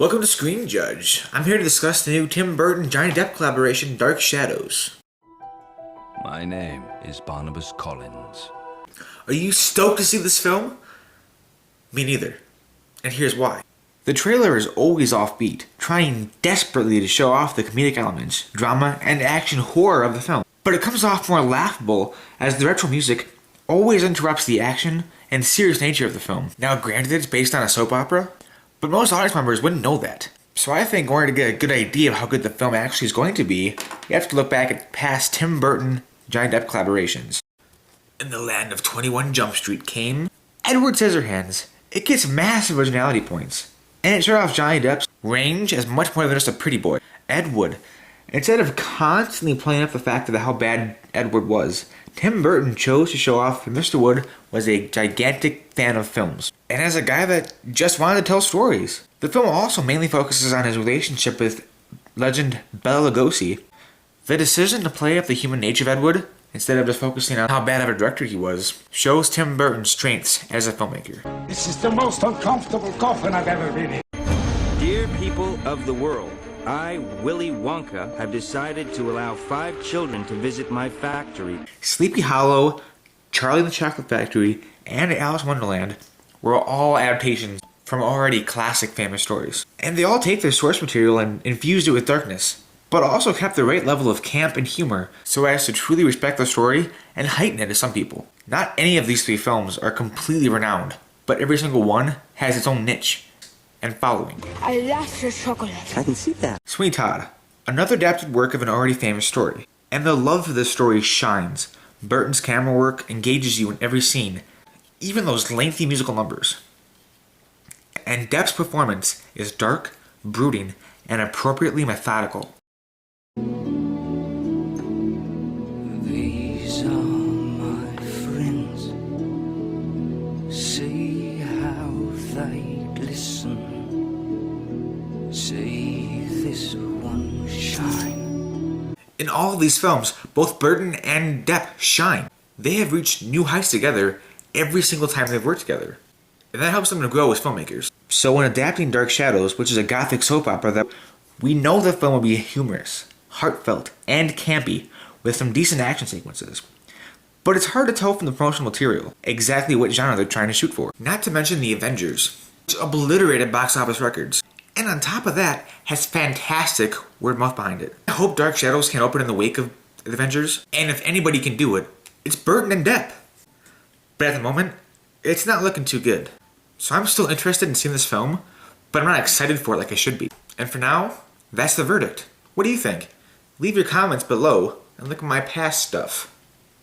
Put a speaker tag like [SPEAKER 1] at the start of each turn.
[SPEAKER 1] Welcome to Screen Judge. I'm here to discuss the new Tim Burton Johnny Depp collaboration, Dark Shadows.
[SPEAKER 2] My name is Barnabas Collins.
[SPEAKER 1] Are you stoked to see this film? Me neither. And here's why. The trailer is always offbeat, trying desperately to show off the comedic elements, drama, and action horror of the film. But it comes off more laughable as the retro music always interrupts the action and serious nature of the film. Now granted it's based on a soap opera, but most audience members wouldn't know that. So I think in order to get a good idea of how good the film actually is going to be, you have to look back at past Tim Burton Johnny Depp collaborations. In the land of 21 Jump Street came Edward Scissorhands. It gets massive originality points. And it showed off Johnny Depp's range as much more than just a pretty boy. Ed Wood. Instead of constantly playing up the fact of how bad Edward was, Tim Burton chose to show off that Mr. Wood was a gigantic fan of films, and as a guy that just wanted to tell stories. The film also mainly focuses on his relationship with legend Bela Lugosi. The decision to play up the human nature of Edward, instead of just focusing on how bad of a director he was, shows Tim Burton's strengths as a filmmaker.
[SPEAKER 3] This is the most uncomfortable coffin I've ever been in.
[SPEAKER 4] Dear people of the world, I, Willy Wonka, have decided to allow 5 children to visit my factory.
[SPEAKER 1] Sleepy Hollow, Charlie and the Chocolate Factory, and Alice in Wonderland were all adaptations from already classic famous stories. And they all take their source material and infused it with darkness, but also kept the right level of camp and humor so as to truly respect the story and heighten it to some people. Not any of these 3 films are completely renowned, but every single one has its own niche and following.
[SPEAKER 5] I love your chocolate.
[SPEAKER 4] I can see that.
[SPEAKER 1] Sweeney Todd, another adapted work of an already famous story. And the love for this story shines. Burton's camera work engages you in every scene, even those lengthy musical numbers. And Depp's performance is dark, brooding, and appropriately methodical.
[SPEAKER 2] These are my friends. See how they glisten. See this one shine.
[SPEAKER 1] In all of these films, both Burton and Depp shine. They have reached new heights together every single time they've worked together. And that helps them to grow as filmmakers. So when adapting Dark Shadows, which is a gothic soap opera, that we know the film will be humorous, heartfelt, and campy, with some decent action sequences. But it's hard to tell from the promotional material exactly what genre they're trying to shoot for. Not to mention the Avengers, which obliterated box office records. And on top of that, has fantastic word of mouth behind it. I hope Dark Shadows can open in the wake of the Avengers, and if anybody can do it, it's Burton and Depp. But at the moment, it's not looking too good. So I'm still interested in seeing this film, but I'm not excited for it like I should be. And for now, that's the verdict. What do you think? Leave your comments below and look at my past stuff.